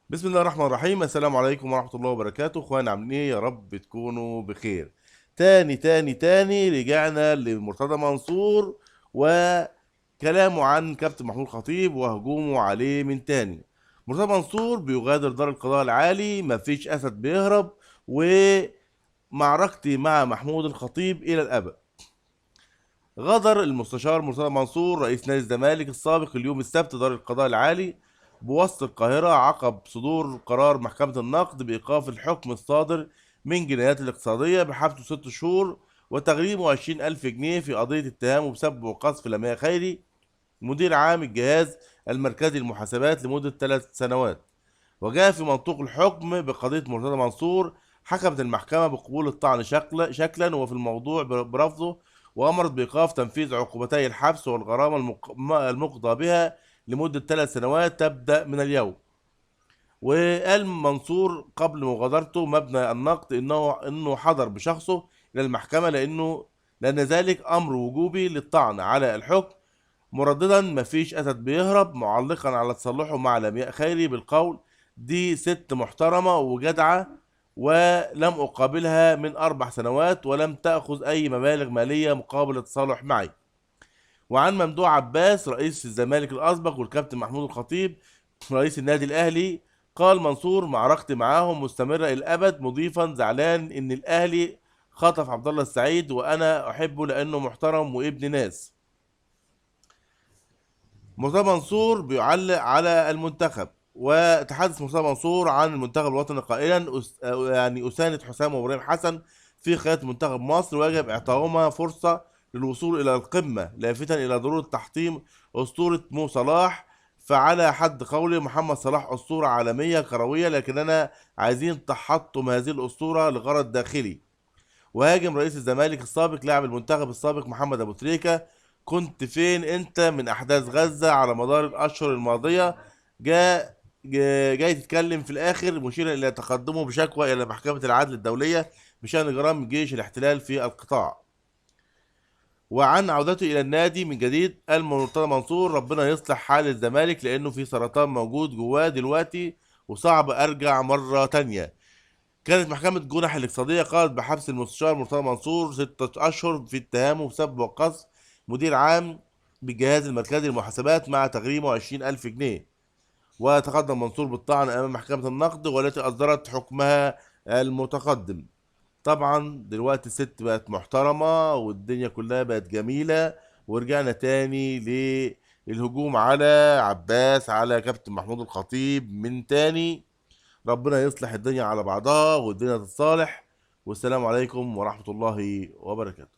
بسم الله الرحمن الرحيم. السلام عليكم ورحمة الله وبركاته. اخوانا عاملين ايه؟ يا رب تكونوا بخير. تاني رجعنا لمرتضى منصور وكلامه عن كابتن محمود خطيب وهجومه عليه من تاني. مرتضى منصور بيغادر دار القضاء العالي، مفيش اسد بيهرب، ومعركتي مع محمود الخطيب الى الابد. غادر المستشار مرتضى منصور رئيس نادي الزمالك السابق اليوم السبت دار القضاء العالي بوسط القاهرة عقب صدور قرار محكمة النقد بإيقاف الحكم الصادر من جنايات الاقتصادية بحبسه 6 شهور وتغريمه 20,000 جنيه في قضية اتهامه بسب وقذف لمياء خيري مدير عام الجهاز المركزي للمحاسبات لمدة 3 سنوات. وجاء في منطوق الحكم بقضية مرتضى منصور حكمت المحكمة بقبول الطعن شكلا وفي الموضوع برفضه، وأمرت بإيقاف تنفيذ عقوبتي الحبس والغرامة المقضى بها لمدة 3 سنوات تبدأ من اليوم. وقال منصور قبل مغادرته مبنى النقد إنه حضر بشخصه إلى المحكمة لأن ذلك أمر وجوبي للطعن على الحكم، مرددا مفيش اسد بيهرب، معلقا على تصالحه مع لمياء خيري بالقول دي ست محترمة وجدعة ولم أقابلها من 4 سنوات ولم تأخذ أي مبالغ مالية مقابل التصالح معي. وعن ممدوح عباس رئيس الزمالك الأسبق والكابتن محمود الخطيب رئيس النادي الأهلي، قال منصور معركتي معاهم مستمرة إلى الأبد، مضيفا زعلان إن الأهلي خطف عبد الله السعيد وأنا أحبه لأنه محترم وابن ناس. مرتضى منصور بيعلق على المنتخب، وتحدث مرتضى منصور عن المنتخب الوطني قائلا أساند حسام وابراهيم حسن في قيادة منتخب مصر ويجب إعطائهما فرصة للوصول إلى القمة، لافتا إلى ضرورة تحطيم أسطورة مو صلاح. فعلى حد قولي محمد صلاح أسطورة عالمية كروية، لكننا عايزين تحطم هذه الأسطورة لغرض داخلي. وهاجم رئيس الزمالك السابق لاعب المنتخب السابق محمد ابو تريكة، كنت فين انت من احداث غزة على مدار الاشهر الماضية؟ جاي تتكلم في الاخر مشيرا الى تقدمه بشكوى الى محكمة العدل الدولية بشأن جرائم جيش الاحتلال في القطاع. وعن عودته الى النادي من جديد قال مرتضى منصور ربنا يصلح حال الزمالك لانه في سرطان موجود جواه دلوقتي وصعب ارجع مرة تانية. كانت محكمة جنح الاقتصادية قالت بحبس المستشار مرتضى منصور 6 أشهر في اتهامه بسب وقذف مدير عام بالجهاز المركزي للمحاسبات مع تغريمه 20,000 جنيه. وتقدم منصور بالطعن أمام محكمة النقد والتي أصدرت حكمها المتقدم. طبعا دلوقتي الست بقت محترمة والدنيا كلها بقت جميلة، ورجعنا تاني للهجوم على عباس على كابتن محمود الخطيب من تاني. ربنا يصلح الدنيا على بعضها والدنيا تتصالح، والسلام عليكم ورحمة الله وبركاته.